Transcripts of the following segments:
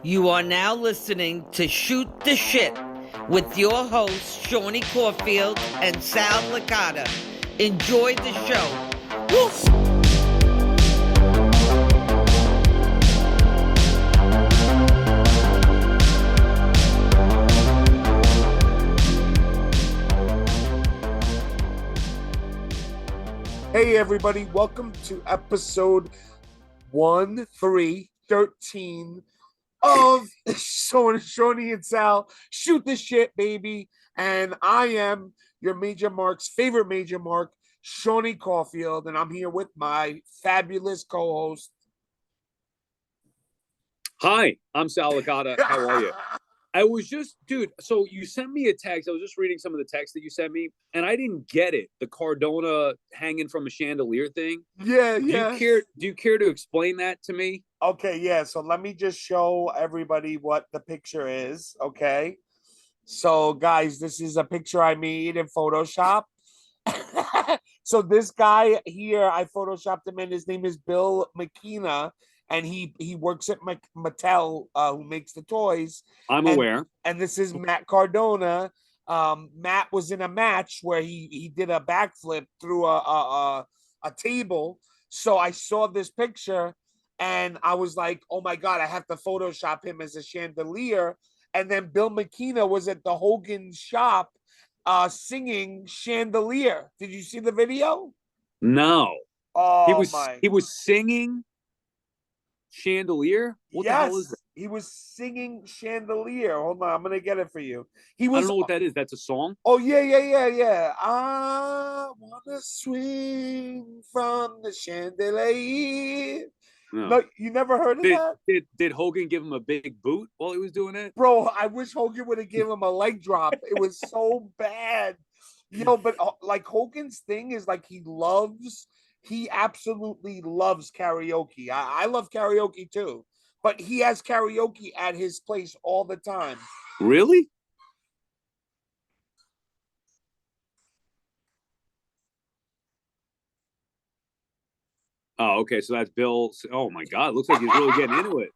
You are now listening to Shoot the Shit with your hosts, Seany Caulfield and Sal Licata. Enjoy the show. Woo! Hey everybody, welcome to episode 1313 of Seany and Sal, Shoot the Shit, baby. And I am your Major Mark's favorite Major Mark, Seany Caulfield, and I'm here with my fabulous co-host. Hi, I'm Sal Licata. How are you? I was just, dude, so you sent me a text. I was just reading some of the text that you sent me, and I didn't get it. The Cardona hanging from a chandelier thing. Yeah. Do you care to explain that to me? Okay, yeah. So let me just show everybody what the picture is, okay? So, guys, this is a picture I made in Photoshop. So this guy here, I Photoshopped him in. His name is Bill McKenna, and he works at Mattel, who makes the toys. I'm aware. And this is Matt Cardona. Matt was in a match where he did a backflip through a table. So I saw this picture, and I was like, oh my God, I have to Photoshop him as a chandelier. And then Bill McKenna was at the Hogan shop singing Chandelier. Did you see the video? No. Oh, he was singing Chandelier? What the hell is that? He was singing Chandelier. Hold on, I'm gonna get it for you. I don't know what that is. That's a song? Oh, yeah. I wanna swing from the chandelier. No, you never heard of that? Did Hogan give him a big boot while he was doing it? Bro, I wish Hogan would have given him a leg drop. It was so bad. But like Hogan's thing is like he absolutely loves karaoke. I love karaoke too. But he has karaoke at his place all the time. Really? Oh, okay. So that's Bill. Oh my God. Looks like he's really getting into it.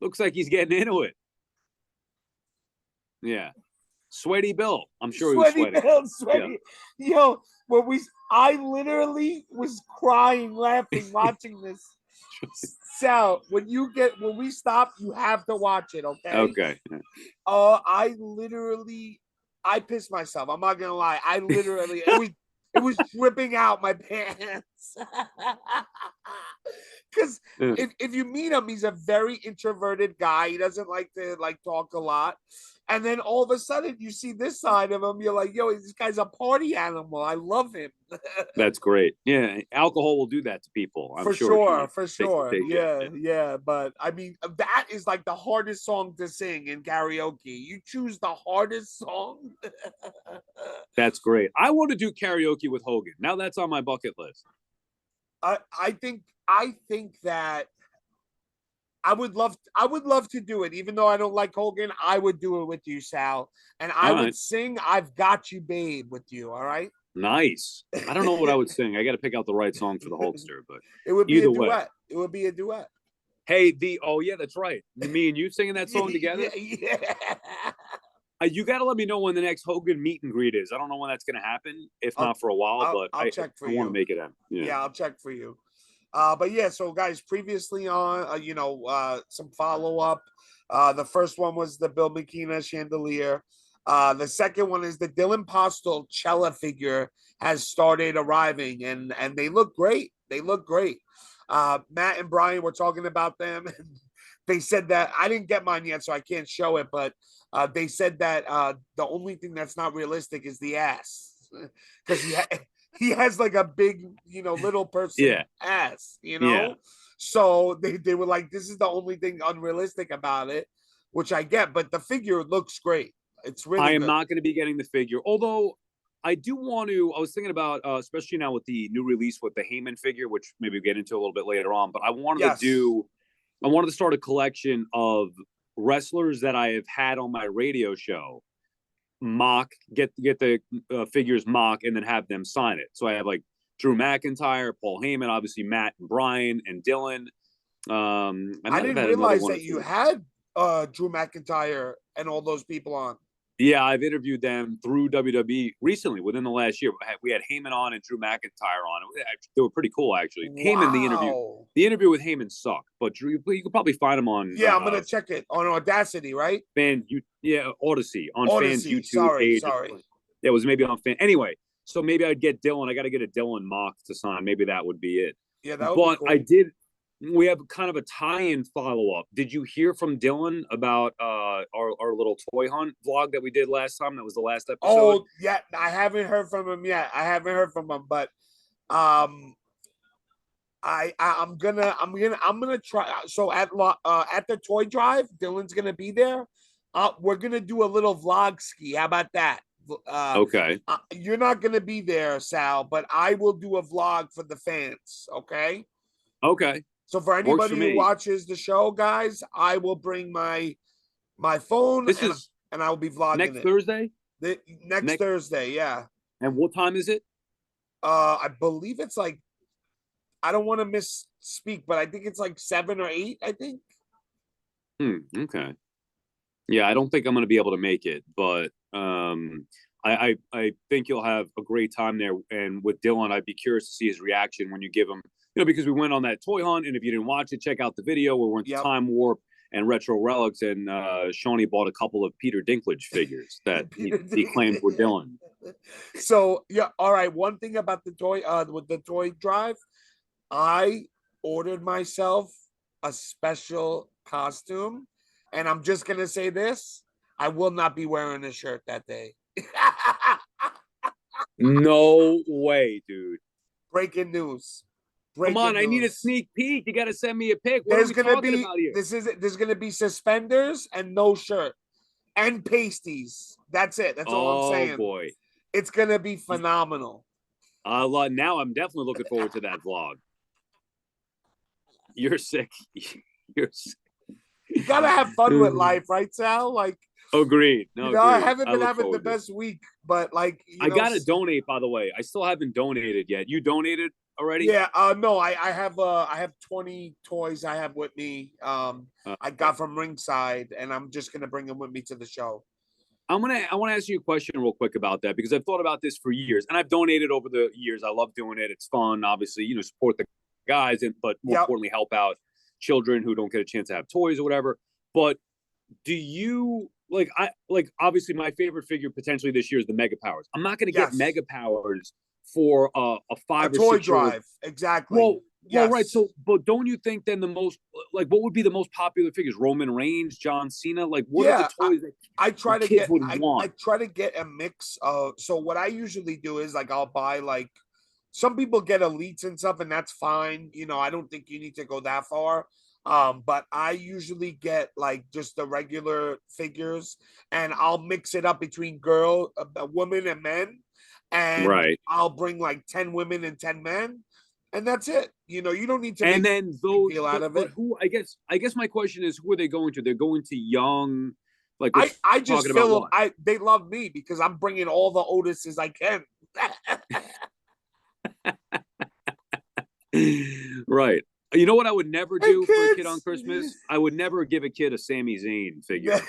Looks like he's getting into it. Yeah. Sweaty Bill. I'm sure he was sweating. Sweaty. Yeah. I literally was crying, laughing, watching this. Sal, when we stop, you have to watch it, okay? Okay. I pissed myself. I'm not gonna lie. It was dripping out my pants. Because if you meet him, he's a very introverted guy. He doesn't like to talk a lot. And then all of a sudden you see this side of him. You're like, yo, this guy's a party animal. I love him. That's great. Yeah. Alcohol will do that to people. For sure. Yeah. But I mean, that is like the hardest song to sing in karaoke. You choose the hardest song. That's great. I want to do karaoke with Hogan. Now that's on my bucket list. I think that I would love to do it, even though I don't like Hogan. I would do it with you, Sal, and I would sing "I've Got You, Babe" with you. All right. Nice. I don't know what I would sing. I got to pick out the right song for the Hulkster, but it would be a duet. It would be a duet. Hey, that's right. Me and you singing that song together. Yeah. You got to let me know when the next Hogan meet and greet is. I don't know when that's going to happen. If not for a while, but I'll check for you. I want to make it happen. Yeah, I'll check for you. But yeah, so guys, previously on, some follow up. The first one was the Bill McKenna chandelier. The second one is the Dylan Postel Cella figure has started arriving, and they look great. Matt and Brian were talking about them. And they said that I didn't get mine yet, so I can't show it. But they said that the only thing that's not realistic is the ass, because he has like a big, little person ass, Yeah. So they were like, this is the only thing unrealistic about it, which I get. But the figure looks great. It's really I am good. not going to be getting the figure, although I do want to. I was thinking about, especially now with the new release with the Heyman figure, which maybe we'll get into a little bit later on. But I wanted to start a collection of wrestlers that I have had on my radio show. Get the figures mock, and then have them sign it. So I have like Drew McIntyre, Paul Heyman, obviously Matt and Brian and Dylan. I didn't realize that you had Drew McIntyre and all those people on. Yeah, I've interviewed them through WWE recently, within the last year. We had Heyman on and Drew McIntyre on. They were pretty cool, actually. Wow. Heyman, the interview with Heyman sucked, but Drew, you could probably find him on. Yeah, I'm gonna check it on Audacity, right? Odyssey on Odyssey, Fans YouTube page. Sorry. It was maybe on Fan. Anyway, so maybe I'd get Dylan. I got to get a Dylan mock to sign. Maybe that would be it. Yeah, that would be cool. I did. We have kind of a tie-in follow-up. Did you hear from Dylan about our little toy hunt vlog that we did last time? That was the last episode. Oh, yeah, I haven't heard from him yet. But I'm gonna try. So at the toy drive, Dylan's gonna be there. We're gonna do a little vlog ski. How about that? Okay. You're not gonna be there, Sal, but I will do a vlog for the fans. Okay. Okay. So for anybody who watches the show, guys, I will bring my phone and I will be vlogging next Thursday? Next Thursday, yeah. And what time is it? I believe it's like, I don't want to misspeak, but I think it's like 7 or 8, I think. Okay. Yeah, I don't think I'm going to be able to make it, but I think you'll have a great time there. And with Dylan, I'd be curious to see his reaction when you give him, because we went on that toy hunt, and if you didn't watch it, check out the video where we went to Time Warp and Retro Relics, and Shawnee bought a couple of Peter Dinklage figures that he claimed were Dylan. So yeah, all right. One thing about the toy with the toy drive, I ordered myself a special costume, and I'm just gonna say this: I will not be wearing a shirt that day. No way, dude! Breaking news. Come on, I need a sneak peek. You got to send me a pic. What are we talking about here? There's gonna be suspenders and no shirt and pasties. That's it. That's all I'm saying. Oh boy, it's gonna be phenomenal. Now I'm definitely looking forward to that vlog. You're sick. You're sick. You gotta have fun with life, right, Sal? Like, agreed. No, agreed. I haven't been having the best week, but like, I gotta donate. By the way, I still haven't donated yet. You donated already? Yeah. No, I have 20 toys I have with me. I got from Ringside, and I'm just gonna bring them with me to the show. I want to ask you a question real quick about that, because I've thought about this for years, and I've donated over the years. I love doing it. It's fun, obviously, support the guys, but more importantly, help out children who don't get a chance to have toys or whatever. But do you obviously my favorite figure potentially this year is the Mega Powers. I'm not going to get Mega Powers for a 5 or 6 toy drive. Exactly. Well, right. So, but don't you think then the most, what would be the most popular figures? Roman Reigns, John Cena? What are the toys that I try to get a mix of, so what I usually do is I'll buy some people get elites and stuff, and that's fine. I don't think you need to go that far. But I usually get just the regular figures, and I'll mix it up between women and men. And I'll bring 10 women and 10 men, and that's it. You don't need to make a deal out of it. Who I guess my question is, who are they going to? They're going to young. I just feel them. They love me because I'm bringing all the Otises I can. Right. You know what I would never do for a kid on Christmas? I would never give a kid a Sami Zayn figure.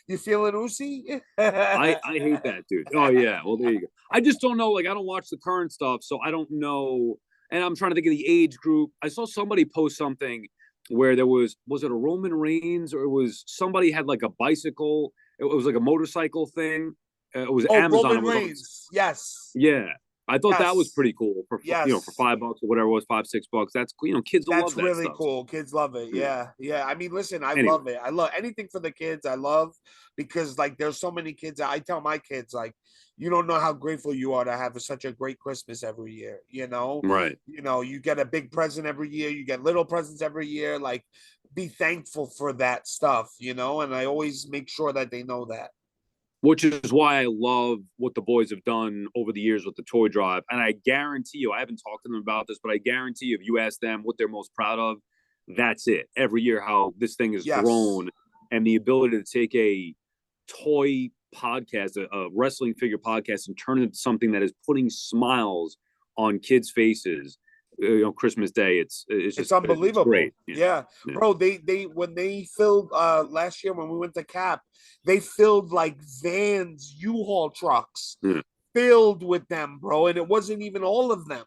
You feeling Uzi? I hate that, dude. Oh, yeah. Well, there you go. I just don't know. I don't watch the current stuff, so I don't know. And I'm trying to think of the age group. I saw somebody post something where there was it a Roman Reigns, or it was somebody had a bicycle. It was a motorcycle thing. It was Amazon. Roman Reigns. Yes. Yeah. I thought that was pretty cool for for $5 or whatever it was, $5, $6. That's kids will love that. That's really cool. Kids love it. Yeah. I mean, listen, I love it. I love anything for the kids. I love because there's so many kids. I tell my kids you don't know how grateful you are to have such a great Christmas every year. Right. You get a big present every year. You get little presents every year. Be thankful for that stuff. And I always make sure that they know that. Which is why I love what the boys have done over the years with the toy drive. And I guarantee you, I haven't talked to them about this, but I guarantee you, if you ask them what they're most proud of, that's it. Every year, how this thing has grown, and the ability to take a toy podcast, a wrestling figure podcast, and turn it into something that is putting smiles on kids' faces. Christmas Day. It's just unbelievable. It's great. Yeah. Bro. They when they filled last year when we went to Cap, they filled like vans, U-Haul trucks, filled with them, bro, and it wasn't even all of them.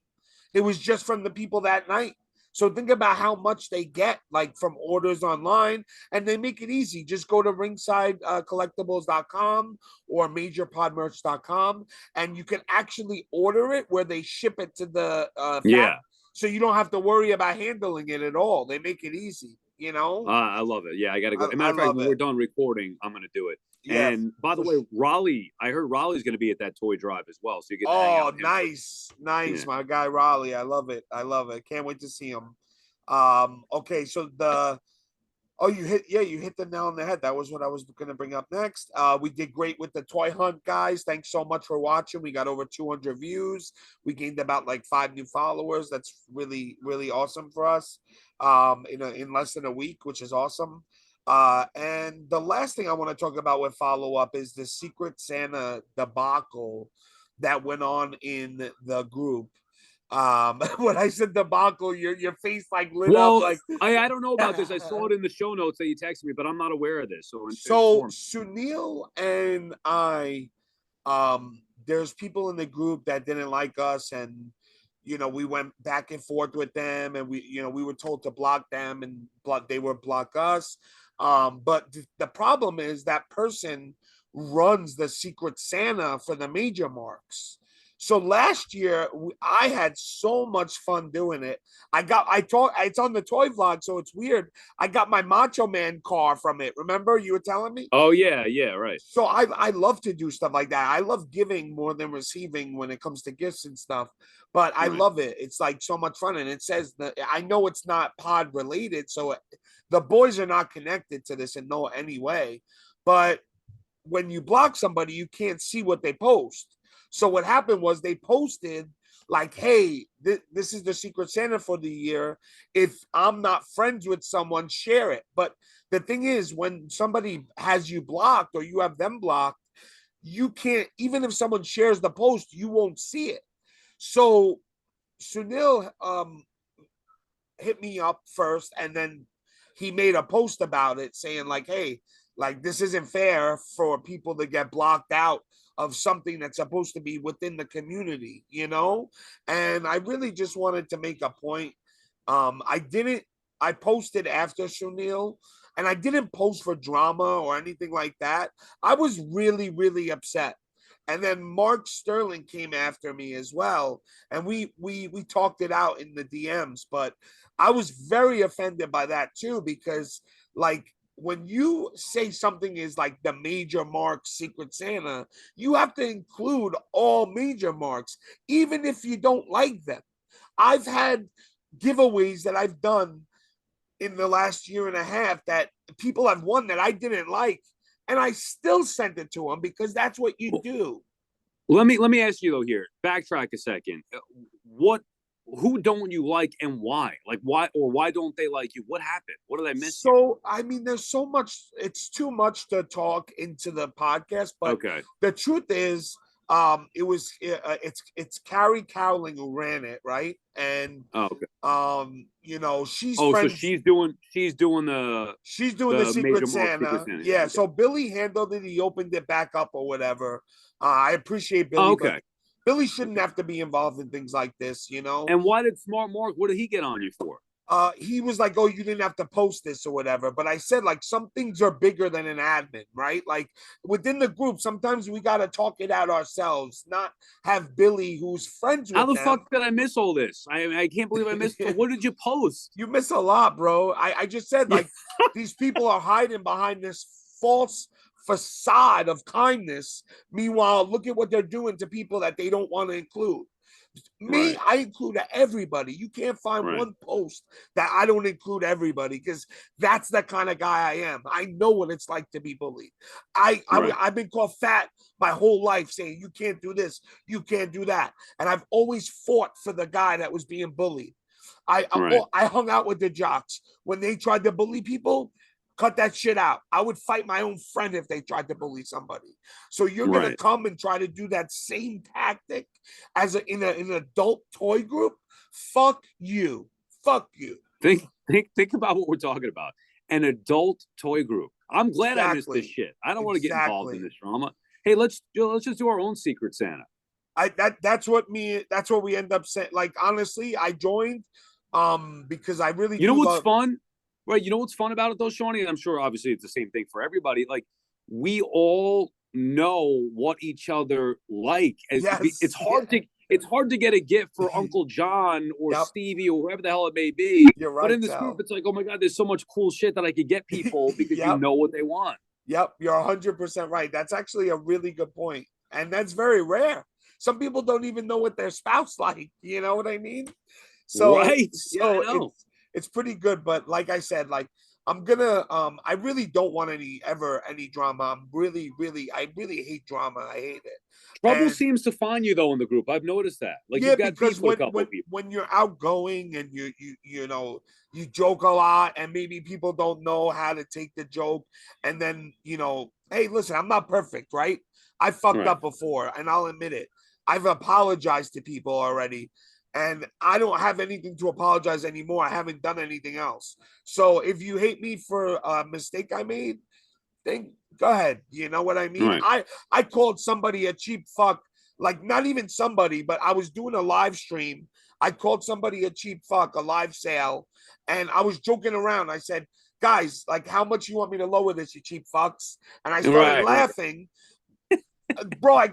It was just from the people that night. So think about how much they get like from orders online, and they make it easy. Just go to ringsidecollectibles.com or majorpodmerch.com, and you can actually order it where they ship it to the factory. So you don't have to worry about handling it at all. They make it easy, I love it. Yeah, I got to go. As a matter of fact, when we're done recording, I'm going to do it. Yeah, and by the way, Raleigh, I heard Raleigh's going to be at that toy drive as well. So you get to hang out with him. Nice. Yeah. My guy Raleigh. I love it. Can't wait to see him. Okay, so you hit the nail on the head. That was what I was going to bring up next. We did great with the toy hunt, guys. Thanks so much for watching. We got over 200 views. We gained about like 5 new followers. That's really, really awesome for us. In less than a week, which is awesome. And the last thing I want to talk about with follow-up is the Secret Santa debacle that went on in the group. When I said debacle, your face like lit up. Like I don't know about this. I saw it in the show notes that you texted me, but I'm not aware of this. So Sunil and I, there's people in the group that didn't like us, and we went back and forth with them, and we were told to block them, and they would block us. But the problem is that person runs the Secret Santa for the major marks. So last year I had so much fun doing it. It's on the toy vlog, so it's weird. I got my Macho Man car from it. Remember you were telling me? Oh yeah, right. So I love to do stuff like that. I love giving more than receiving when it comes to gifts and stuff. But I love it. It's like so much fun, and it says that I know it's not pod related, so the boys are not connected to this in no any way. But when you block somebody, you can't see what they post. So what happened was they posted like, hey, this is the Secret Santa for the year. If I'm not friends with someone, share it. But the thing is, when somebody has you blocked or you have them blocked, you can't, even if someone shares the post, you won't see it. So Sunil hit me up first, and then he made a post about it saying like, hey, like this isn't fair for people to get blocked out of something that's supposed to be within the community, and I really just wanted to make a point. I posted after Sunil, and I didn't post for drama or anything like that. I was really, really upset. And then Mark Sterling came after me as well, and we talked it out in the DMs, but I was very offended by that too, because like when you say something is like the major marks Secret Santa, you have to include all major marks, even if you don't like them. I've had giveaways that I've done in the last year and a half that people have won that I didn't like, and I still sent it to them because that's what you do. Let me ask you though here. Backtrack a second. Who don't you like and why? Like why don't they like you? What happened? What did I miss? So I mean, there's so much. It's too much to talk into the podcast. But the truth is, it's Carrie Cowling who ran it, right? And she's so she's doing the Secret Santa. Yeah. So Billy handled it. He opened it back up or whatever. I appreciate Billy. But Billy shouldn't have to be involved in things like this, And why did Smart Mark? What did he get on you for? He was like, "Oh, you didn't have to post this or whatever." But I said, like, some things are bigger than an admin, right? Like within the group, sometimes we gotta talk it out ourselves, not have Billy, who's friends with How the them. fuck did I miss all this? I can't believe I missed it. What did you post? You miss a lot, bro. I just said like these people are hiding behind this false facade of kindness. Meanwhile, look at what they're doing to people that they don't want to include. Me, I include everybody. You can't find one post that I don't include everybody, because that's the kind of guy I am. I know what it's like to be bullied. I've been called fat my whole life, saying you can't do this, you can't do that, and I've always fought for the guy that was being bullied. I hung out with the jocks when they tried to bully people. cut that shit out. I would fight my own friend if they tried to bully somebody. So you're gonna come and try to do that same tactic as in an adult toy group? Fuck you. Fuck you. Think about what we're talking about. An adult toy group. I'm glad I missed this shit. I don't want to get involved in this drama. Hey, let's just do our own Secret Santa. That's what we end up saying. Like, honestly, I joined because I really what's fun? Right. You know what's fun about it though, Shawnee? And I'm sure obviously it's the same thing for everybody. Like, we all know what each other like. It's hard to get a gift for Uncle John or Stevie or whoever the hell it may be. You're right. But in this group, it's like, oh my God, there's so much cool shit that I could get people because you know what they want. Yep, you're 100% right. That's actually a really good point. And that's very rare. Some people don't even know what their spouse like. You know what I mean? So, it's pretty good. But like I said, like, I'm gonna I really don't want any drama. I really hate drama. I hate it. Trouble seems to find you though in the group. I've noticed that. Like, you've got because when you're outgoing and you know, you joke a lot and maybe people don't know how to take the joke, and then, you know, hey, listen, I'm not perfect, right? I fucked up before and I'll admit it. I've apologized to people already. And I don't have anything to apologize anymore. I haven't done anything else. So if you hate me for a mistake I made, then go ahead. You know what I mean? Right. I called somebody a cheap fuck. Like, not even somebody, but I was doing a live stream. I called somebody a cheap fuck, a live sale. And I was joking around. I said, guys, like, how much you want me to lower this, you cheap fucks? And I started laughing. Bro,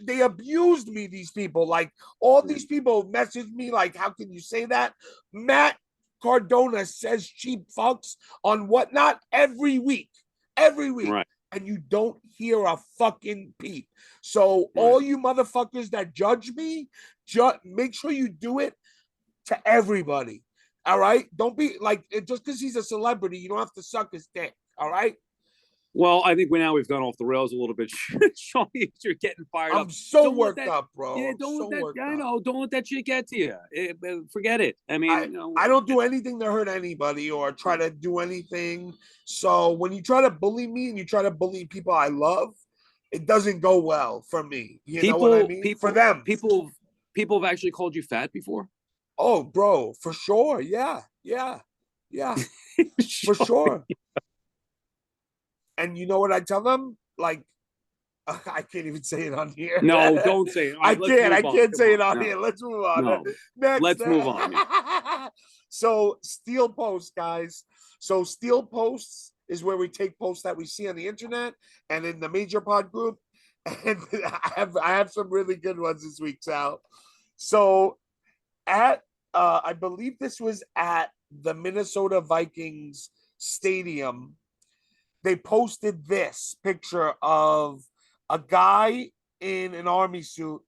they abused me, these people. Like, all these people messaged me like, how can you say that? Matt Cardona says cheap fucks on Whatnot every week. Right. And you don't hear a fucking peep. So all you motherfuckers that judge me, make sure you do it to everybody. All right? Don't be like, just because he's a celebrity, you don't have to suck his dick. All right? Well, I think we've gone off the rails a little bit. Shawnee, you're getting fired up. I'm so worked up, bro. Yeah, don't let that shit get to you. Forget it. I mean, I don't do anything to hurt anybody or try to do anything. So when you try to bully me and you try to bully people I love, it doesn't go well for me. You know what I mean? For them. People have actually called you fat before? Oh, bro, for sure. Yeah. For sure. And you know what I tell them? Like, I can't even say it on here. No, don't say it. I can't say it on here. Let's move on. No. Next. Let's move on. So, Steel Post, guys. So, Steel Posts is where we take posts that we see on the internet and in the Major Pod group. And I have some really good ones this week, Sal. So, I believe this was at the Minnesota Vikings stadium. They posted this picture of a guy in an army suit,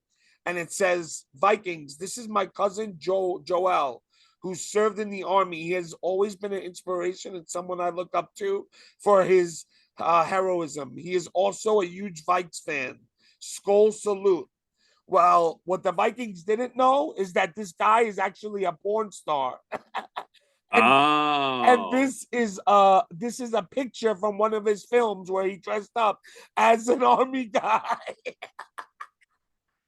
and it says, Vikings, this is my cousin Joel, who served in the army. He has always been an inspiration and someone I look up to for his heroism. He is also a huge Vikes fan. Skull salute. Well, what the Vikings didn't know is that this guy is actually a porn star. And this is a picture from one of his films where he dressed up as an army guy.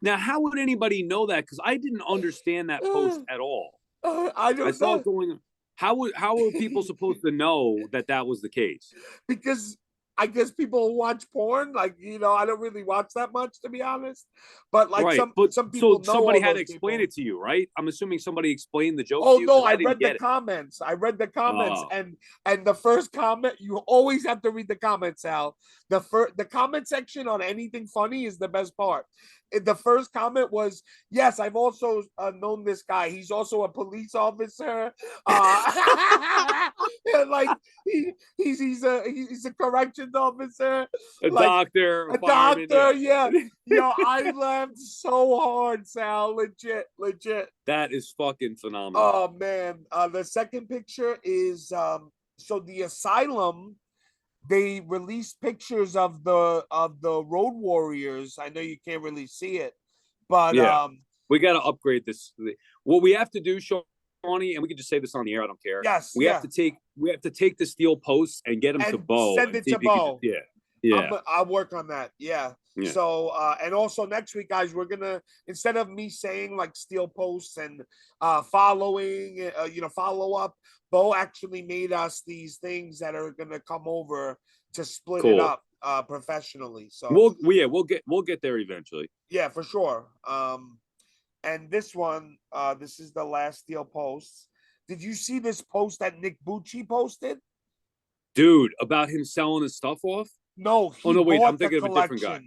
Now, how would anybody know that? Because I didn't understand that post at all. I don't know. How were people supposed to know that was the case? Because I guess people watch porn. Like, you know, I don't really watch that much, to be honest. But like some people know. Somebody had to explain it to you, right? I'm assuming somebody explained the joke. Oh, to you, no, I read the comments. And the first comment, you always have to read the comments, Al. The comment section on anything funny is the best part. The first comment was, yes, I've also known this guy. He's also a police officer. Like he's a corrections officer, a doctor, a doctor. Yeah. Yo, I laughed so hard, Sal. Legit. That is fucking phenomenal. Oh man. The second picture is so the asylum. They released pictures of the Road Warriors. I know you can't really see it, but we got to upgrade this. What we have to do, Sean, Shawnee, and we can just say this on the air. I don't care. Yes. We have to take the steel posts and get them to Bo. Send it to Bo. Yeah. I'll work on that. Yeah. So, and also next week, guys, we're gonna, instead of me saying like steel posts and following, follow up, Bo actually made us these things that are gonna come over to split it up professionally. So we'll get there eventually. Yeah, for sure. And this one, this is the last steel post. Did you see this post that Nick Bucci posted? Dude, about him selling his stuff off? No, wait, I'm thinking of a different guy.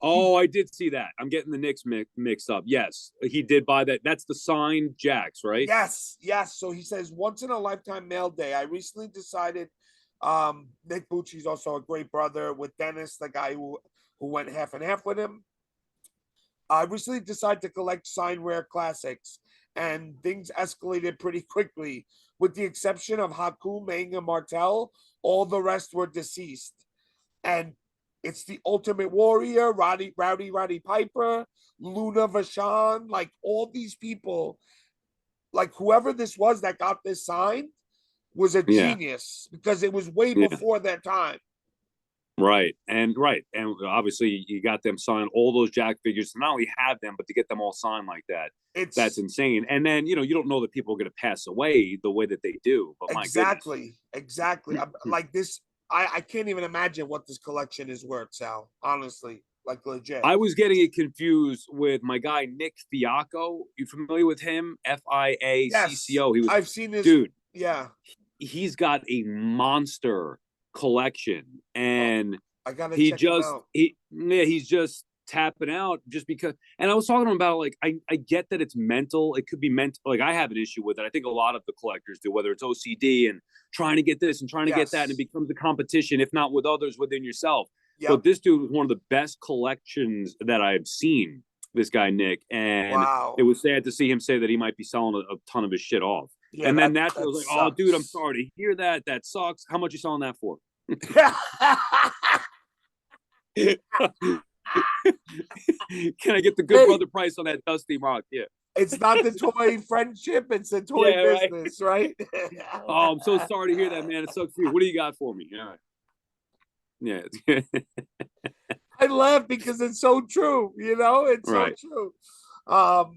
Oh, I did see that. I'm getting the Knicks mixed up. Yes, he did buy that. That's the signed Jacks, right? Yes. So he says, once in a lifetime mail day. I recently decided, Nick Bucci's also a great brother with Dennis, the guy who went half and half with him. I recently decided to collect signed rare classics, and things escalated pretty quickly. With the exception of Haku, Mang, and Martel, all the rest were deceased. And it's the Ultimate Warrior, Rowdy Piper, Luna Vachon, like all these people, like whoever this was that got this signed was a genius, because it was way before their time. Right. And obviously you got them signed all those Jack figures to not only have them, but to get them all signed like that. That's insane. And then, you don't know that people are going to pass away the way that they do. But exactly. Like this, I can't even imagine what this collection is worth, Sal. Honestly, like legit. I was getting it confused with my guy Nick Fiacco. You familiar with him? Fiacco. Yes, I've seen this dude. Yeah, he's got a monster collection, and I gotta check him out. He's just tapping out just because. And I was talking to him about, like, I get that it's mental. It could be mental. Like, I have an issue with it. I think a lot of the collectors do, whether it's OCD and trying to get this and trying to get that, and it becomes a competition, if not with others, within yourself. But this dude was one of the best collections that I've seen, this guy Nick, and it was sad to see him say that he might be selling a ton of his shit off. And then that was like, oh, dude, I'm sorry to hear that. That sucks. How much you selling that for? Can I get the good brother price on that Dusty Rock? Yeah. It's not the toy friendship, it's the toy business, right? Oh, I'm so sorry to hear that, man. It sucks for you. What do you got for me? Yeah. I laugh because it's so true, it's so true. All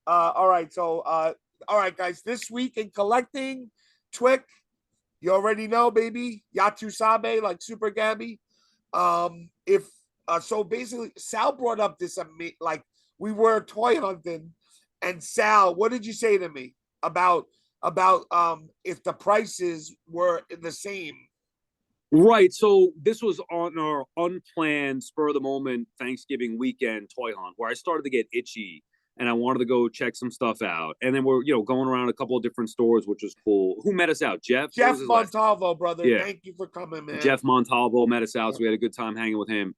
right. So all right, guys, this week in collecting, Twick, you already know, baby. Yatu Sabe, like Super Gabby. So basically, Sal brought up this, like, we were toy hunting, and Sal, what did you say to me about if the prices were the same? Right. So this was on our unplanned, spur of the moment Thanksgiving weekend toy hunt, where I started to get itchy and I wanted to go check some stuff out. And then we're, going around a couple of different stores, which was cool. Who met us out? Jeff Montalvo, brother. Yeah. Thank you for coming, man. Jeff Montalvo met us out. So we had a good time hanging with him.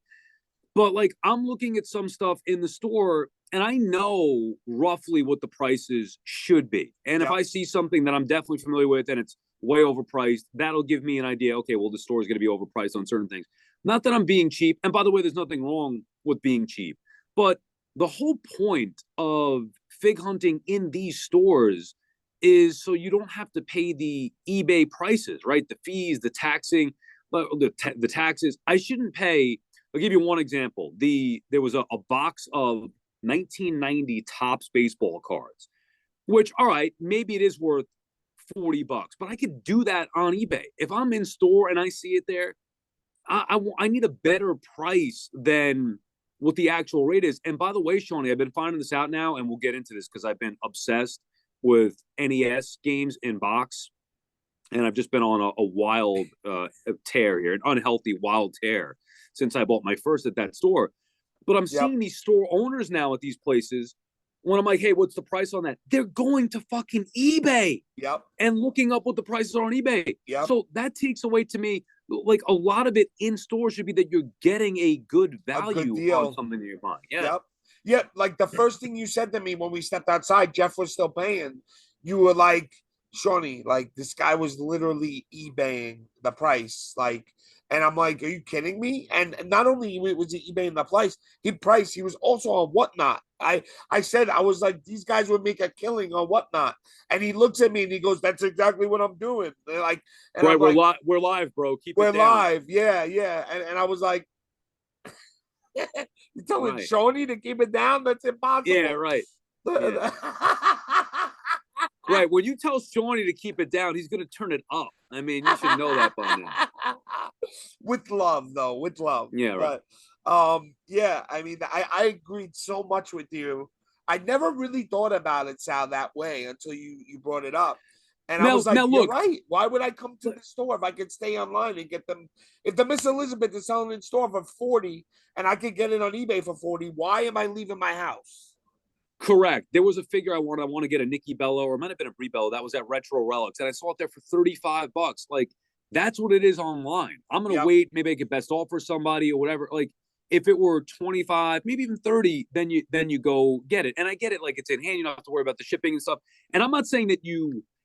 But, like, I'm looking at some stuff in the store, and I know roughly what the prices should be. And if I see something that I'm definitely familiar with and it's way overpriced, that'll give me an idea. Okay, well, the store is going to be overpriced on certain things. Not that I'm being cheap. And by the way, there's nothing wrong with being cheap. But the whole point of fig hunting in these stores is so you don't have to pay the eBay prices, right? The fees, the taxing, the taxes. I shouldn't pay. I'll give you one example. There was a box of 1990 Topps baseball cards, which, all right, maybe it is worth $40, but I could do that on eBay. If I'm in store and I see it there, I need a better price than what the actual rate is. And by the way, Shawnee, I've been finding this out now, and we'll get into this because I've been obsessed with NES games in box, and I've just been on a wild tear here, an unhealthy wild tear since I bought my first at that store. But I'm seeing these store owners now at these places. When I'm like, hey, what's the price on that? They're going to fucking eBay and looking up what the prices are on eBay. So that takes away, to me, like, a lot of it in store should be that you're getting a good value on something that you're buying. Yeah, like the first thing you said to me when we stepped outside, Jeff was still paying. You were like, Shawnee, like, this guy was literally eBaying the price. Like, And I'm like, are you kidding me? And not only was he eBay in the price, he was also on Whatnot. I said, I was like, these guys would make a killing on Whatnot. And he looks at me and he goes, that's exactly what I'm doing. They're like, and right, I'm like, we're live, bro. Keep we're it down. live. Yeah, yeah. And I was like, you're telling Right. Seany to keep it down? That's impossible. Yeah, right. Yeah. Right. When you tell Seany to keep it down, he's going to turn it up. I mean, you should know that by now. With love, though, with love. Yeah, right. But yeah, I mean, I agreed so much with you. I never really thought about it, Sal, that way until you brought it up. And I was like, now you're look, right. Why would I come to the store if I could stay online and get them? If the Miss Elizabeth is selling in store for 40 and I could get it on eBay for 40, why am I leaving my house? correct. There was a figure I want to get, a Nikki Bello, or it might have been a Brie Bello. That was at Retro Relics, and I saw it there for $35. Like, that's what it is online. I'm gonna wait. Maybe I get best offer somebody or whatever. Like, if it were 25, maybe even 30, then you go get it. And I get it, like, it's in hand. You don't have to worry about the shipping and stuff. And I'm not saying that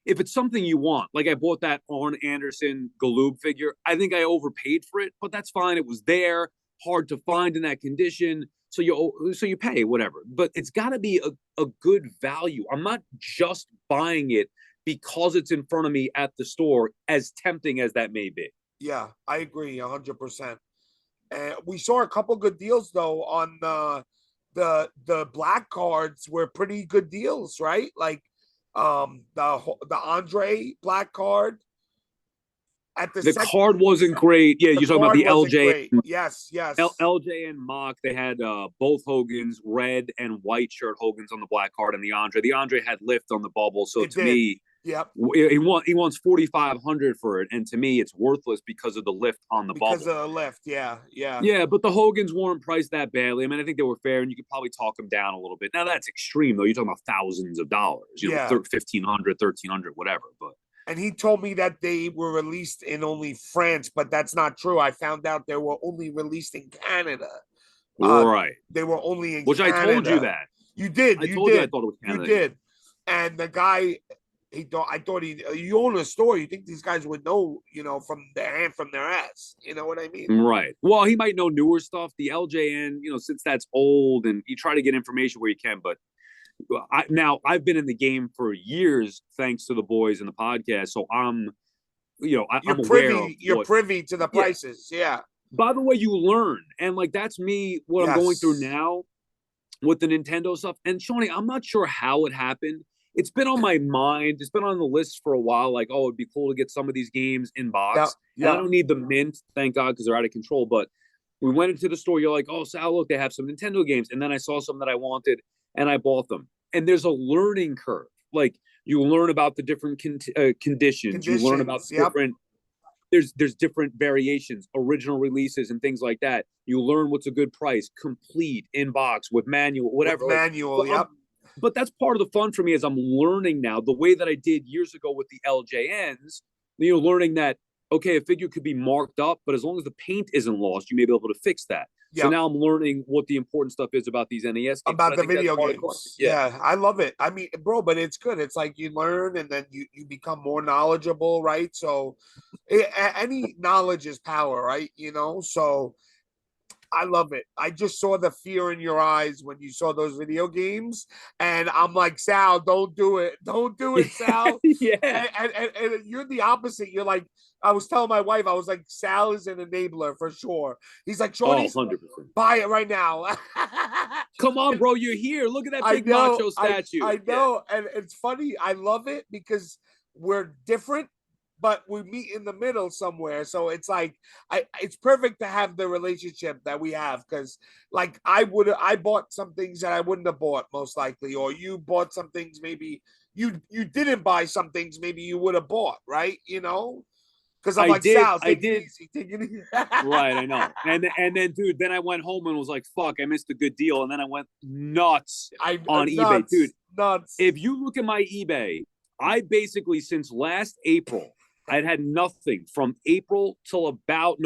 if it's something you want, like I bought that Arn Anderson Galoob figure. I think I overpaid for it, but that's fine. It was there, hard to find in that condition. So you pay whatever, but it's got to be a good value. I'm not just buying it because it's in front of me at the store, as tempting as that may be. Yeah, I agree 100%. And we saw a couple good deals though on the black cards were pretty good deals, right? Like the Andre black card at the card wasn't great. Yeah, you're talking about the LJ. Yes. LJ and Mock, they had both Hogan's, red and white shirt Hogan's on the black card, and the Andre. The Andre had lift on the bubble, so to me, he wants 4,500 for it, and to me, it's worthless because of the lift on the bubble. Because of the lift, yeah. Yeah, but the Hogans weren't priced that badly. I mean, I think they were fair, and you could probably talk them down a little bit. Now, that's extreme, though. You're talking about thousands of dollars. You know, 1,500, 1,300, whatever. But and he told me that they were released in only France, but that's not true. I found out they were only released in Canada. Right. They were only in Canada. I told you that. You did. I told you I thought it was Canada. You did. And the guy, I thought you own a store. You think these guys would know, from their hand, from their ass. You know what I mean? Right. Well, he might know newer stuff. The LJN, since that's old, and you try to get information where you can, but I've been in the game for years, thanks to the boys and the podcast. So I'm privy to the prices. Yeah. By the way, you learn, and like that's me. What I'm going through now with the Nintendo stuff. And Seany, I'm not sure how it happened. It's been on my mind. It's been on the list for a while. Like, oh, it'd be cool to get some of these games in box. Yeah. I don't need the mint, thank God, because they're out of control. But we went into the store. You're like, oh, Sal, look, they have some Nintendo games. And then I saw some that I wanted, and I bought them. And there's a learning curve. Like, you learn about the different conditions. You learn about different. There's different variations, original releases, and things like that. You learn what's a good price, complete, in box, with manual, whatever. With manual, But that's part of the fun for me, is I'm learning now the way that I did years ago with the LJNs, learning that, okay, a figure could be marked up, but as long as the paint isn't lost, you may be able to fix that. Yep. So now I'm learning what the important stuff is about these NES games. About the video games. Yeah, I love it. I mean, bro, but it's good. It's like you learn and then you become more knowledgeable, right? So any knowledge is power, right? So I love it. I just saw the fear in your eyes when you saw those video games. And I'm like, Sal, don't do it. Don't do it, Sal. Yeah. And you're the opposite. You're like, I was telling my wife, I was like, Sal is an enabler for sure. He's like, Seany, 100%. Buy it right now. Come on, bro. You're here. Look at that big macho statue. I know. Yeah. And it's funny. I love it because we're different, but we meet in the middle somewhere. So it's like, it's perfect to have the relationship that we have. Cause like I bought some things that I wouldn't have bought most likely, or you bought some things, maybe you didn't buy some things, maybe you would have bought, right? Cause I'm like, Sal, take it easy. Right. I know. And then, dude, then I went home and was like, fuck, I missed a good deal. And then I went nuts on eBay, dude. Nuts. If you look at my eBay, I basically, since last April, I'd had nothing from April till about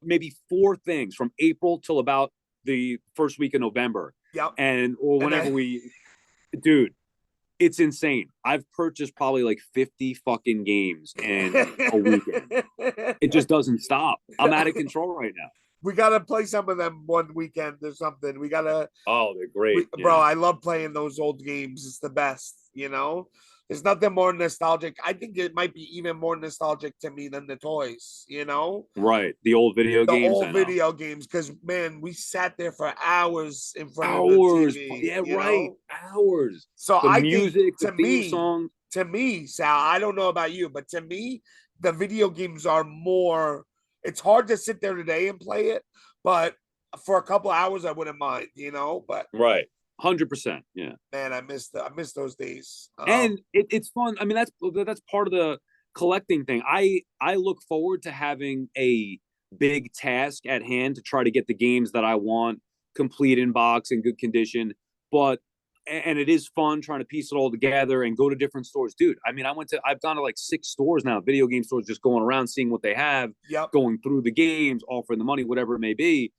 maybe 4 things from April till about the first week of November. Yep. Or whenever dude, it's insane. I've purchased probably like 50 fucking games in a weekend. It just doesn't stop. I'm out of control right now. We gotta play some of them one weekend or something. We gotta. Oh, they're great, bro. I love playing those old games. It's the best. There's nothing more nostalgic. I think it might be even more nostalgic to me than the toys. Right. The old video games. Old video games, because man, we sat there for hours in front of the TV. Yeah, right. Hours. So the I music, think, the theme song. To me, Sal, I don't know about you, but to me, the video games are more. It's hard to sit there today and play it, but for a couple hours, I wouldn't mind, But right, 100%. Yeah, man, I miss those days, and it's fun. I mean, that's part of the collecting thing. I look forward to having a big task at hand to try to get the games that I want complete in box in good condition, and it is fun trying to piece it all together and go to different stores. Dude, I mean, I've gone to like 6 stores now, video game stores, just going around, seeing what they have, going through the games, offering the money, whatever it may be.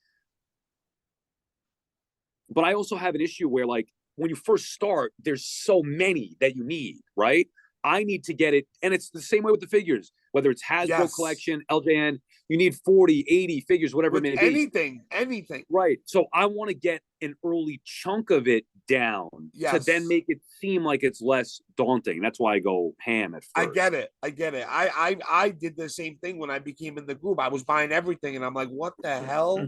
But I also have an issue where, like, when you first start, there's so many that you need, right? I need to get it. And it's the same way with the figures, whether it's Hasbro collection, LJN, you need 40, 80 figures, whatever it may be. Anything. Right. So I want to get an early chunk of it down to then make it seem like it's less daunting. That's why I go ham at first. I get it. I did the same thing when I became in the group. I was buying everything and I'm like, what the hell?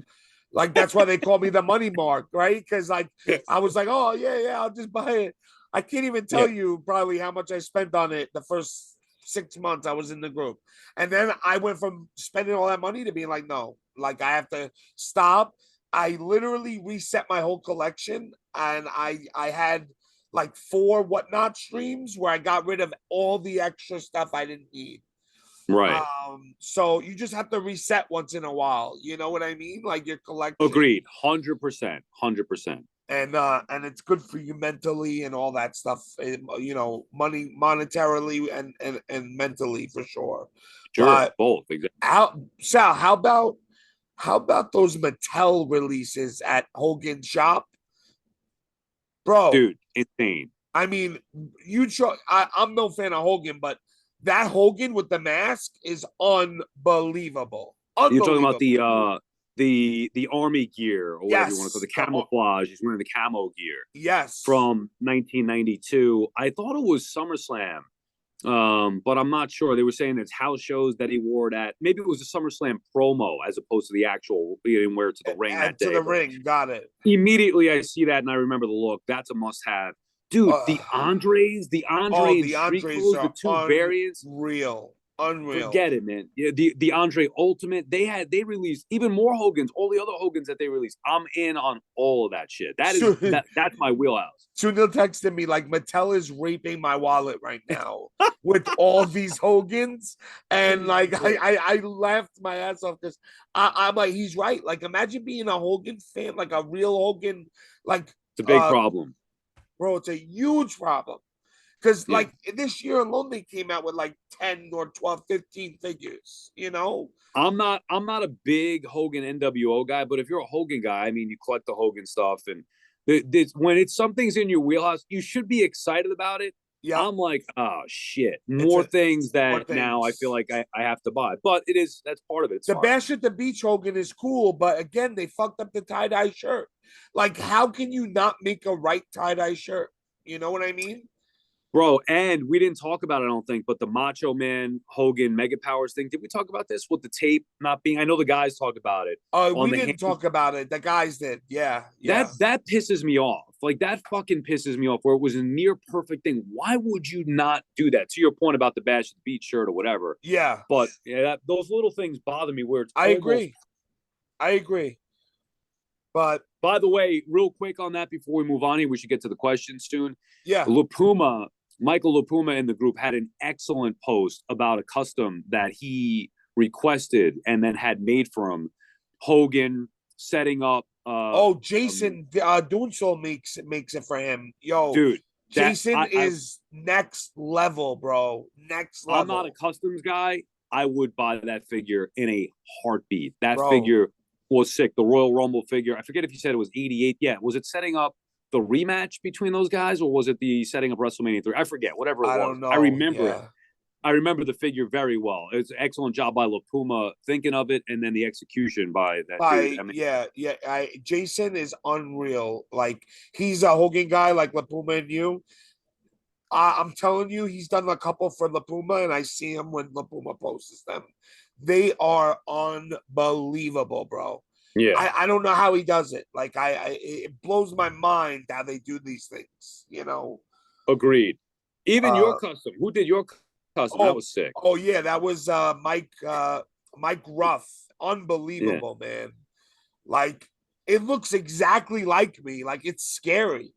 Like, that's why they call me the money mark, right? Because like I was like, oh yeah, I'll just buy it. I can't even tell you probably how much I spent on it the first 6 months I was in the group. And then I went from spending all that money to being like, no, like I have to stop. I literally reset my whole collection, and I had like 4 whatnot streams where I got rid of all the extra stuff I didn't need. Right. So you just have to reset once in a while. You know what I mean? Like your collection. Agreed. 100%. 100%. And it's good for you mentally and all that stuff. Money, monetarily and mentally for sure. Sure, both. Exactly. Sal, how about those Mattel releases at Hogan's shop, bro? Dude, insane. I mean, I'm no fan of Hogan, but that Hogan with the mask is unbelievable. You're talking about the army gear, or whatever you want to call it, the camouflage. He's wearing the camo gear. Yes. From 1992. I thought it was SummerSlam, but I'm not sure. They were saying there's house shows that he wore it at. Maybe it was a SummerSlam promo as opposed to the actual. He didn't wear it to the ring that day. To the ring, got it. Immediately, I see that and I remember the look. That's a must-have. Dude, the Andres and Street Clothes, the 2 variants. Unreal. Forget it, man. Yeah, the Andre Ultimate, they released even more Hogans, all the other Hogans that they released. I'm in on all of that shit. That's my wheelhouse. Sunil texted me like, Mattel is raping my wallet right now with all these Hogans. And like I laughed my ass off because I'm like, he's right. Like, imagine being a Hogan fan, like a real Hogan, like it's a big problem. Bro, it's a huge problem. Because like this year alone, they came out with like 10 or 12, 15 figures, I'm not a big Hogan NWO guy, but if you're a Hogan guy, I mean, you collect the Hogan stuff, and when something's in your wheelhouse, you should be excited about it. Yeah. I'm like, oh shit, more things now I feel like I have to buy, but that's part of it. It's the fun. Bash at the Beach Hogan is cool, but again, they fucked up the tie-dye shirt. Like, how can you not make a right tie-dye shirt? You know what I mean? Bro, and we didn't talk about it, I don't think, but the Macho Man Hogan Mega Powers thing. Did we talk about this with the tape not being? I know the guys talked about it. We didn't talk about it. The guys did. Yeah. That pisses me off. Like, that fucking pisses me off. Where it was a near perfect thing. Why would you not do that? To your point about the Bash at the Beach shirt or whatever. Yeah. But those little things bother me. Where it's I agree. But by the way, real quick on that before we move on here, we should get to the questions soon. Yeah. Michael LaPuma in the group had an excellent post about a custom that he requested and then had made for him. Hogan setting up. Jason Doonsol makes it for him. Yo, dude, Jason is next level, bro. Next level. I'm not a customs guy. I would buy that figure in a heartbeat. That figure was sick. The Royal Rumble figure. I forget if you said it was 88. Yeah, was it setting up the rematch between those guys, or was it the setting up WrestleMania 3? I forget. Whatever it was. I don't know. I remember it. I remember the figure very well. It's an excellent job by La Puma thinking of it, and then the execution by that dude. I mean, Jason is unreal. Like, he's a Hogan guy like La Puma and you. I'm telling you, he's done a couple for La Puma, and I see him when La Puma posts them. They are unbelievable, bro. yeah, I don't know how he does it. Like, it blows my mind how they do these things, agreed. Even your Uh, custom. Who did your custom? That oh, was sick. oh yeah, that was Mike Ruff. Yeah, Unbelievable, man. Like, it looks exactly like me. Like, it's scary,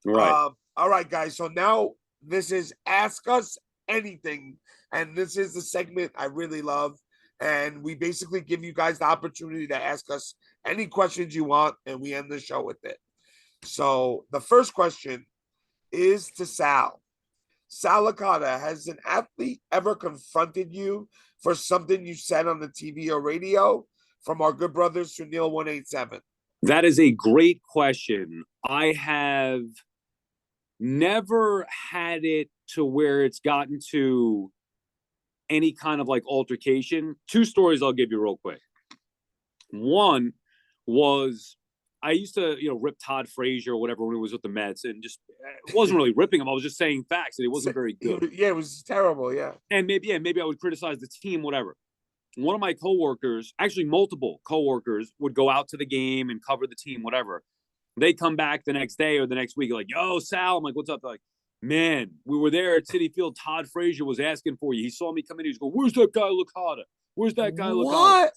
right. All right, guys. So now this is Ask Us Anything. And this is the segment I really love. And we basically give you guys the opportunity to ask us any questions you want, and we end the show with it. So the first question is to Sal. Sal Licata, has an athlete ever confronted you for something you said on the TV or radio? From our good brothers, Sunil 187. That is a great question. I have never had it to where it's gotten to any kind of like altercation. Two stories I'll give you real quick. One was I used to, rip Todd Frazier or whatever when he was with the Mets, and just it wasn't really ripping him. I was just saying facts, and he wasn't very good. Yeah, it was terrible. Yeah, and maybe I would criticize the team, whatever. One of my coworkers, actually multiple coworkers, would go out to the game and cover the team, whatever. They come back the next day or the next week, like, "Yo, Sal," I'm like, "What's up?" They're like, "Man, we were there at Citi Field. Todd Frazier was asking for you. He saw me come in. He was going, 'Where's that guy Licata? Where's that guy Licata?'" What?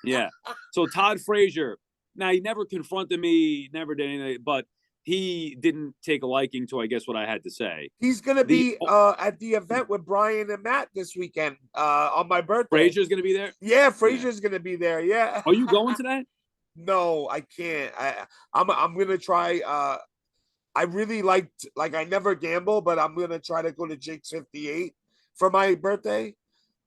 Yeah. So Todd Frazier. Now, he never confronted me, never did anything, but he didn't take a liking to, I guess, what I had to say. He's gonna be at the event with Brian and Matt this weekend on my birthday. Frazier's gonna be there. Yeah, Frazier's gonna be there. Yeah. Are you going to that? No, I can't. I'm gonna try. I really liked, I never gamble, but I'm gonna try to go to Jake's 58 for my birthday.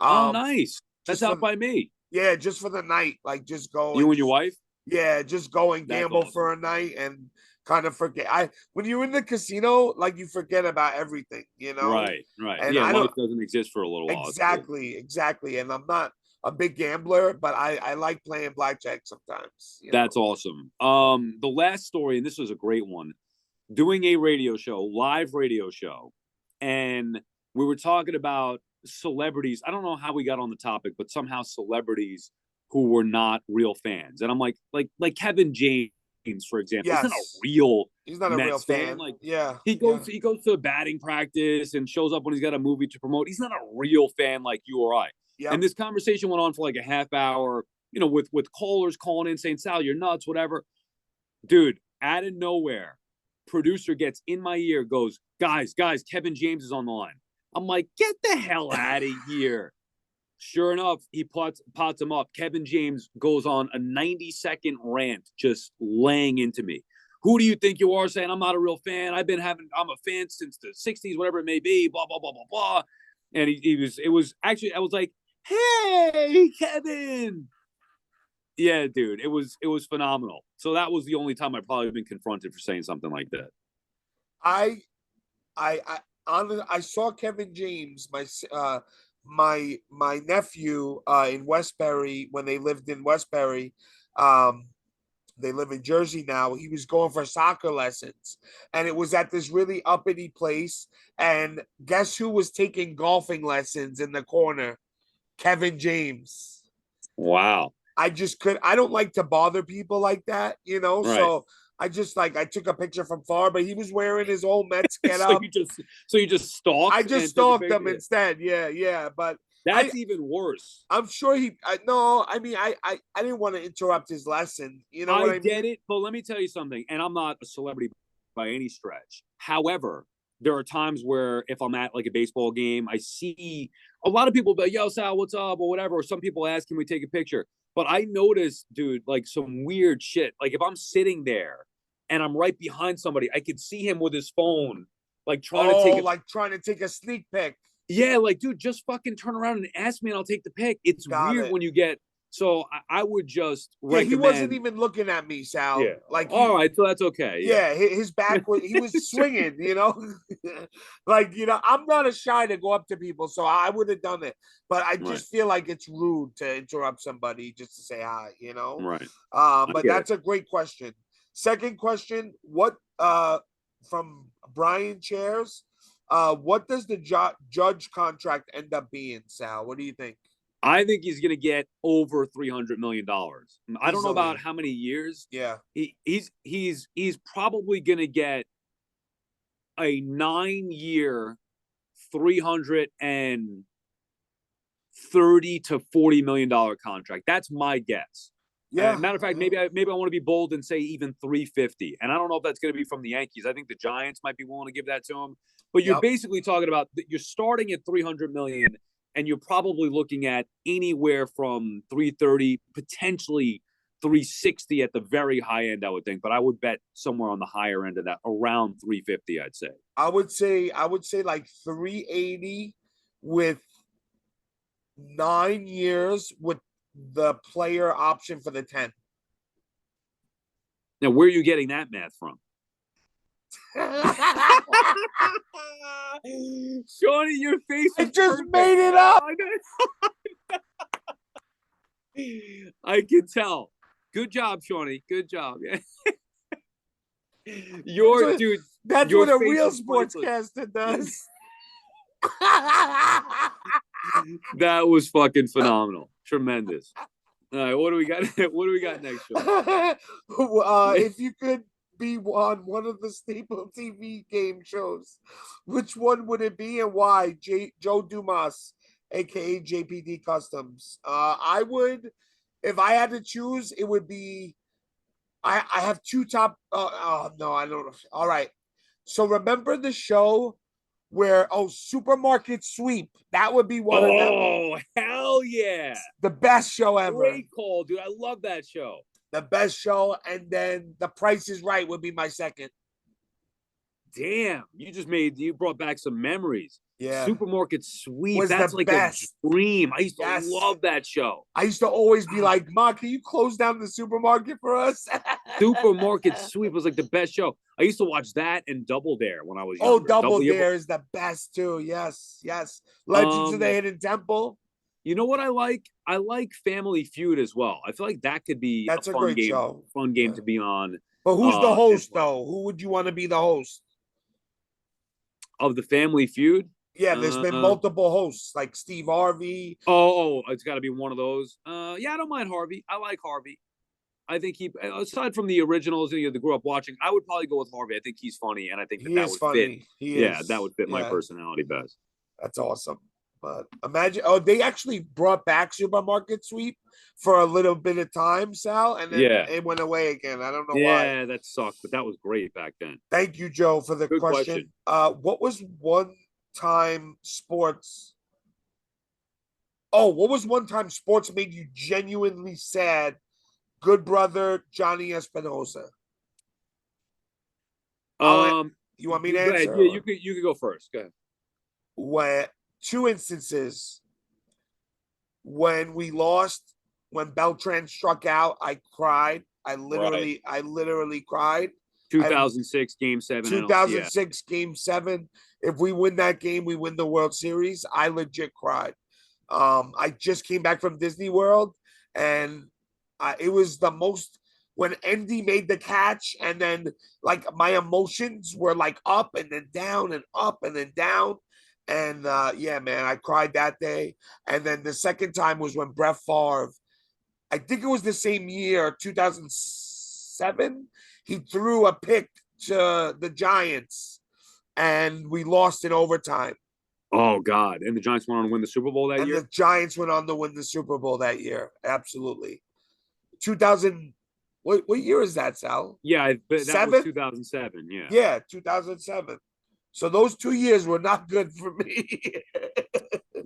Oh, nice. That's out by me. Yeah, just for the night. Like, just go. You and your wife? Yeah, just go and gamble for a night and kind of forget. When you're in the casino, like, you forget about everything, Right. And yeah, life doesn't exist for a little while. Exactly. And I'm not a big gambler, but I like playing blackjack sometimes. That's awesome. The last story, and this was a great one, doing a radio show, live radio show, and we were talking about celebrities. I don't know how we got on the topic, but somehow celebrities who were not real fans. And I'm like Kevin James, for example. Yes. He's not a real fan. Like, yeah, he goes to batting practice and shows up when he's got a movie to promote. He's not a real fan like you or I. Yep. And this conversation went on for like a half hour, with callers calling in saying, "Sal, you're nuts," whatever. Dude, out of nowhere, producer gets in my ear, goes, guys, Kevin James is on the line. I'm like, get the hell out of here. Sure enough, he pots him up. Kevin James goes on a 90-second rant, just laying into me. Who do you think you are, saying I'm not a real fan? I'm a fan since the 60s, whatever it may be, blah, blah, blah, blah, blah. And I was like, hey, Kevin. Yeah, dude, it was phenomenal. So that was the only time I've probably been confronted for saying something like that. I saw Kevin James, my nephew in Westbury, when they lived in Westbury. They live in Jersey now. He was going for soccer lessons, and it was at this really uppity place. And guess who was taking golfing lessons in the corner? Kevin James. Wow. I don't like to bother people like that, Right. So I just I took a picture from far, but he was wearing his old Mets getup. So you just stalked? I just stalked him instead. Yeah. But that's even worse. I'm sure I didn't want to interrupt his lesson. You know what I mean? Get it, but let me tell you something, and I'm not a celebrity by any stretch. However, there are times where if I'm at like a baseball game, I see a lot of people be like, "Yo, Sal, what's up?" or whatever. Or some people ask, "Can we take a picture?" But I notice, dude, like some weird shit. Like if I'm sitting there and I'm right behind somebody, I could see him with his phone, like trying to take a sneak pic. Yeah, like, dude, just fucking turn around and ask me and I'll take the pic. It's weird when you get So I would just recommend. He wasn't even looking at me, Sal. Yeah. All right, so that's okay. Yeah, his back was he was swinging, I'm not a shy to go up to people, so I would have done it. But I just feel like it's rude to interrupt somebody just to say hi, Right. But that's a great question. Second question, what from Brian Chairs, what does the judge contract end up being, Sal? What do you think? I think he's going to get over $300 million. I don't know about how many years. Yeah. He's probably going to get a 9-year, $330 to $40 million contract. That's my guess. Yeah. Matter of fact, maybe I want to be bold and say even 350. And I don't know if that's going to be from the Yankees. I think the Giants might be willing to give that to him. But you're basically talking about you're starting at $300 million, and you're probably looking at anywhere from 330, potentially 360 at the very high end, I would think. But I would bet somewhere on the higher end of that, around 350, I'd say. I would say like 380 with 9 years with the player option for the 10. Now, where are you getting that math from? Seany, your face is just perfect. made it up. I can tell. Good job, Seany. Good job. Dude. That's what a real sportscaster does. That was fucking phenomenal. Tremendous. All right, what do we got? What do we got next, Sean? If you could be on one of the staple TV game shows, which one would it be and why? Joe Dumas, aka JPD Customs. I would, if I had to choose, it would be. I have two top. No, I don't. All right. So remember the show where Supermarket Sweep? That would be one of them. Oh, hell yeah! The best show ever. Great call, dude. I love that show. The best show, and then The Price is Right would be my second. Damn, you brought back some memories. Yeah. Supermarket Sweep. That's like best. A dream. I used to love that show. I used to always be like, Ma, can you close down the supermarket for us? Supermarket Sweep was like the best show. I used to watch that and Double Dare when I was younger. Oh, Double Dare is the best too. Yes. Legends of the Hidden Temple. You know what I like? I like Family Feud as well. I feel like that could be a fun game. Show. Fun game to be on. But who's the host though? Who would you want to be the host of the Family Feud? Yeah, there's been multiple hosts like Steve Harvey. Oh, it's got to be one of those. Yeah, I don't mind Harvey. I like Harvey. I think aside from the originals that grew up watching, I would probably go with Harvey. I think he's funny, and I think that would funny. fit. That would fit my personality best. That's awesome. But imagine, they actually brought back Supermarket Sweep for a little bit of time, Sal, and then it went away again. I don't know why. Yeah, that sucked, but that was great back then. Thank you, Joe, for the question. What was one-time sports made you genuinely sad? Good brother, Johnny Espinosa. You want me to answer? Yeah, you could go first. Go ahead. Two instances when we lost, when Beltran struck out, I cried. I literally cried. 2006 Game 7. 2006 Game 7. If we win that game, we win the World Series. I legit cried. I just came back from Disney World, and it was the most, when Andy made the catch, and then like my emotions were like up and then down and up and then down. And man, I cried that day. And then the second time was when Brett Favre, I think it was the same year, 2007, he threw a pick to the Giants and we lost in overtime. Oh, God. And the Giants went on to win the Super Bowl that year? And the Giants went on to win the Super Bowl that year. Absolutely. 2000. What year is that, Sal? Yeah, that was 2007. Yeah. Yeah, 2007. So those 2 years were not good for me.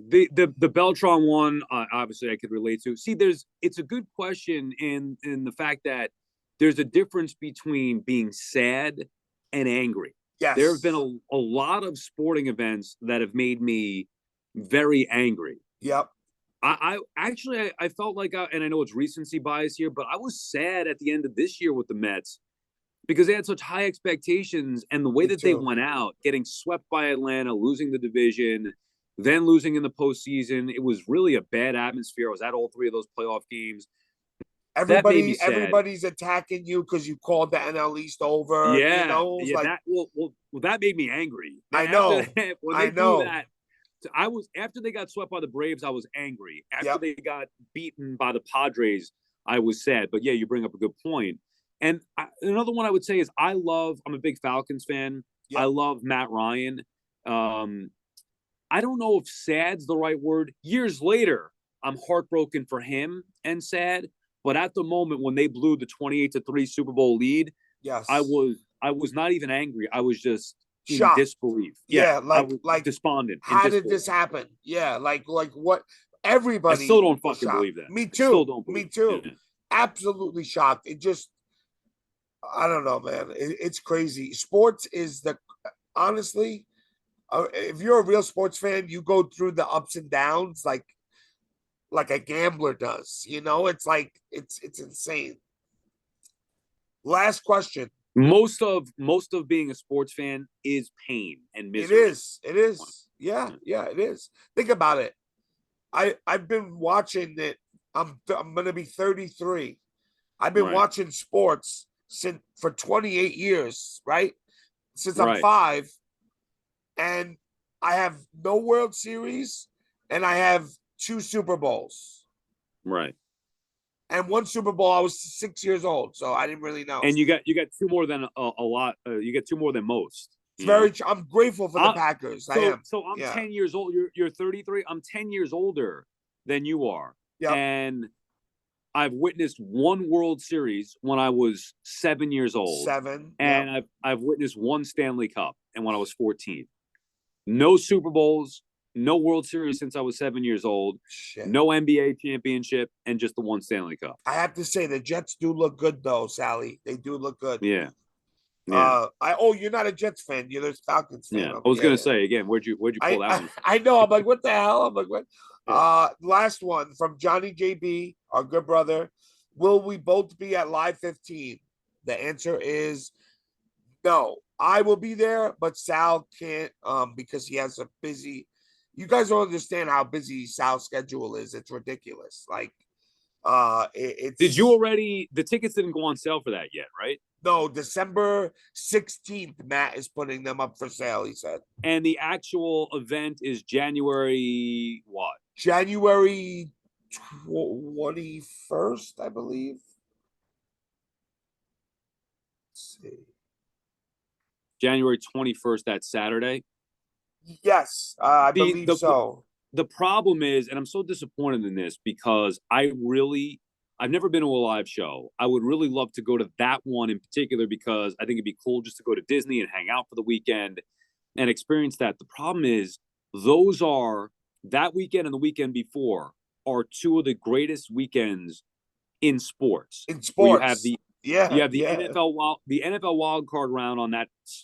the Beltran one, obviously, I could relate to. See, it's a good question in the fact that there's a difference between being sad and angry. Yes. There have been a lot of sporting events that have made me very angry. Yep. I actually I felt like, and I know it's recency bias here, but I was sad at the end of this year with the Mets because they had such high expectations, and the way Me that they too. went out, getting swept by Atlanta, losing the division, then losing in the postseason, it was really a bad atmosphere. I was at all three of those playoff games. That made me sad. Everybody's attacking you because you called the NL East over. You Yeah, know, yeah. like Well, that made me angry. I After know, that, when I they blew know. that, I was after they got swept by the Braves, I was angry. After Yep. they got beaten by the Padres, I was sad. But yeah, you bring up a good point. And another one I would say is I'm a big Falcons fan. Yep. I love Matt Ryan. I don't know if sad's the right word. Years later, I'm heartbroken for him and sad. But at the moment when they blew the 28-3 Super Bowl lead, Yes, I was not even angry. I was just in shocked. disbelief. Yeah, I was like despondent. how did this happen? Yeah, like what? I Everybody. still don't fucking shocked. believe that. Me I still too. don't Me believe too. it. Absolutely shocked. It just, I don't know, man. It's crazy. Sports is honestly, if you're a real sports fan, you go through the ups and downs like a gambler does. You know, it's like it's insane. Last question. Most of being a sports fan is pain and misery. It is. It is. Yeah, it is. Think about it. I've been watching it. I'm gonna be 33. I've been watching sports for 28 years, right? Since I'm 5, and I have no World Series, and I have 2 Super Bowls. Right. And 1 Super Bowl, I was 6 years old, so I didn't really know. And you got 2 more than a lot. You get 2 more than most. I'm grateful for the Packers. I am. So I'm 10 years old. You're 33. I'm 10 years older than you are. Yep. And I've witnessed 1 World Series when I was 7 years old. 7. And yep. I've witnessed 1 Stanley Cup, and when I was 14. No Super Bowls, no World Series since I was 7 years old. Shit. No NBA championship, and just the 1 Stanley Cup. I have to say the Jets do look good, though, Sally. They do look good. Yeah. You're not a Jets fan. You're a Falcons fan. Yeah. I was gonna say again, where'd you pull that one from? I know. I'm like, what the hell? I'm like, what? Last one from Johnny JB, our good brother. Will we both be at Live 15? The answer is no. I will be there, but Sal can't because he has a busy. You guys don't understand how busy Sal's schedule is. It's ridiculous. Like, Did you already? The tickets didn't go on sale for that yet, right? No, December 16th. Matt is putting them up for sale. He said. And the actual event is January what? January 21st, I believe. Let's see. January 21st, that Saturday? Yes, I believe so. The problem is, and I'm so disappointed in this because I've never been to a live show. I would really love to go to that one in particular because I think it'd be cool just to go to Disney and hang out for the weekend and experience that. The problem is that weekend and the weekend before are 2 of the greatest weekends in sports. You have the NFL wild card round on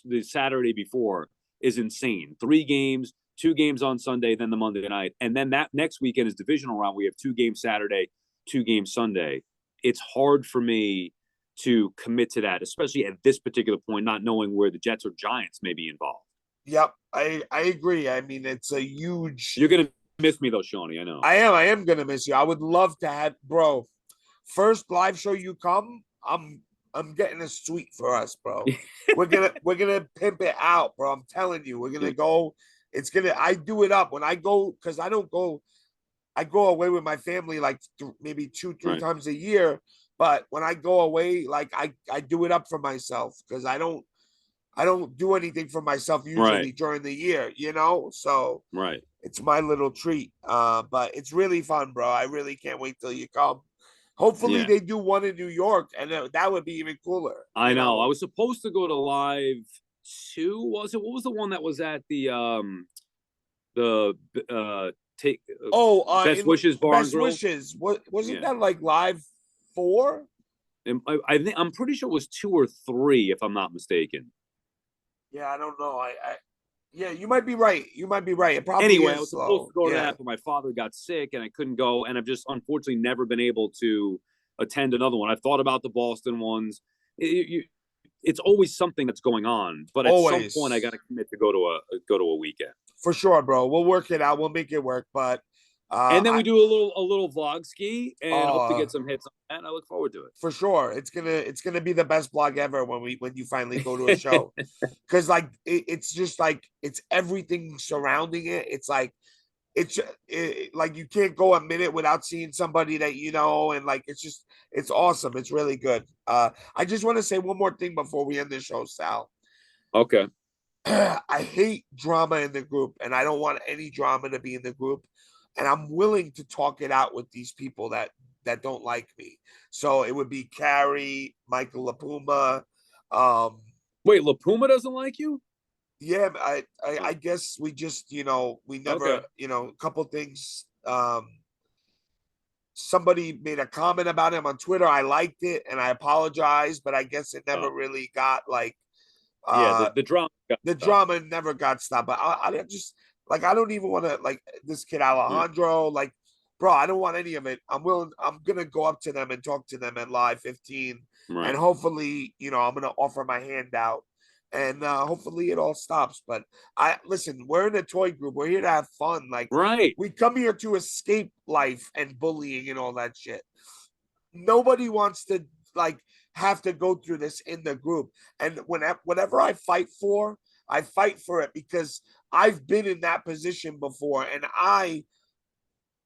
the Saturday before is insane. 3 games, 2 games on Sunday, then the Monday night. And then that next weekend is divisional round. We have 2 games Saturday, 2 games Sunday. It's hard for me to commit to that, especially at this particular point, not knowing where the Jets or Giants may be involved. Yep, I agree. I mean, it's a huge. You're gonna miss me though, Shawnee. I know. I am gonna miss you. I would love to have, bro. First live show you come, I'm getting a suite for us, bro. we're gonna pimp it out, bro. I'm telling you, we're gonna go. I do it up when I go because I don't go. I go away with my family like maybe 2-3 times a year. But when I go away, like I do it up for myself because I don't do anything for myself usually during the year, you know? So it's my little treat. But it's really fun, bro. I really can't wait till you come. Hopefully they do one in New York, and that would be even cooler. I know. I was supposed to go to Live 2, was it? What was the one that was at the Best Wishes Bar and Grill? Best Wishes. Wasn't that like Live 4? I'm pretty sure it was 2 or 3, if I'm not mistaken. Yeah, I don't know. Yeah, you might be right. You might be right. It probably Anyway, is I was slow. supposed to go to Yeah. that, but my father got sick and I couldn't go. And I've just unfortunately never been able to attend another one. I've thought about the Boston ones. It's always something that's going on, but at some point I got to commit to go to a weekend. For sure, bro. We'll work it out. We'll make it work. But and then we do a little vlog ski and hope to get some hits on that. And I look forward to it. For sure. It's gonna be the best vlog ever when you finally go to a show. Because like it's just like it's everything surrounding it. It's like like you can't go a minute without seeing somebody that you know, and like it's awesome. It's really good. I just want to say one more thing before we end the show, Sal. Okay. I hate drama in the group, and I don't want any drama to be in the group. And I'm willing to talk it out with these people that don't like me. So it would be Carrie, Michael LaPuma. Wait, LaPuma doesn't like you? Yeah, I guess we just, we never, a couple things. Somebody made a comment about him on Twitter. I liked it and I apologize, but I guess it never really got like the drama. The drama never got stopped. But I just like I don't even want to like this kid Alejandro. Like, bro, I don't want any of it. I'm gonna go up to them and talk to them at Live 15, and hopefully, I'm gonna offer my hand out, and hopefully it all stops. But listen, we're in a toy group. We're here to have fun. Like, we come here to escape life and bullying and all that shit. Nobody wants to like have to go through this in the group. And whatever I fight for it because I've been in that position before. And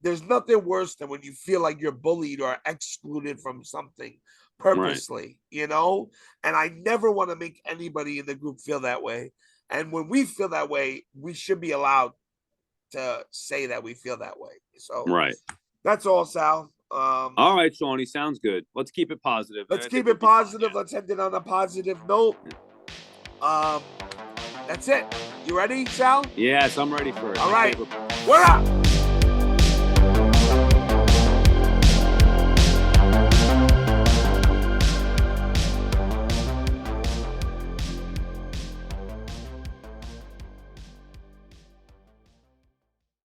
there's nothing worse than when you feel like you're bullied or excluded from something purposely, And I never want to make anybody in the group feel that way. And when we feel that way, we should be allowed to say that we feel that way. So that's all, Sal. All right, Seany, sounds good. Let's keep it positive. Let's keep it positive. Let's end it on a positive note. That's it. You ready, Sal? Yes, I'm ready for it. All right. We're up.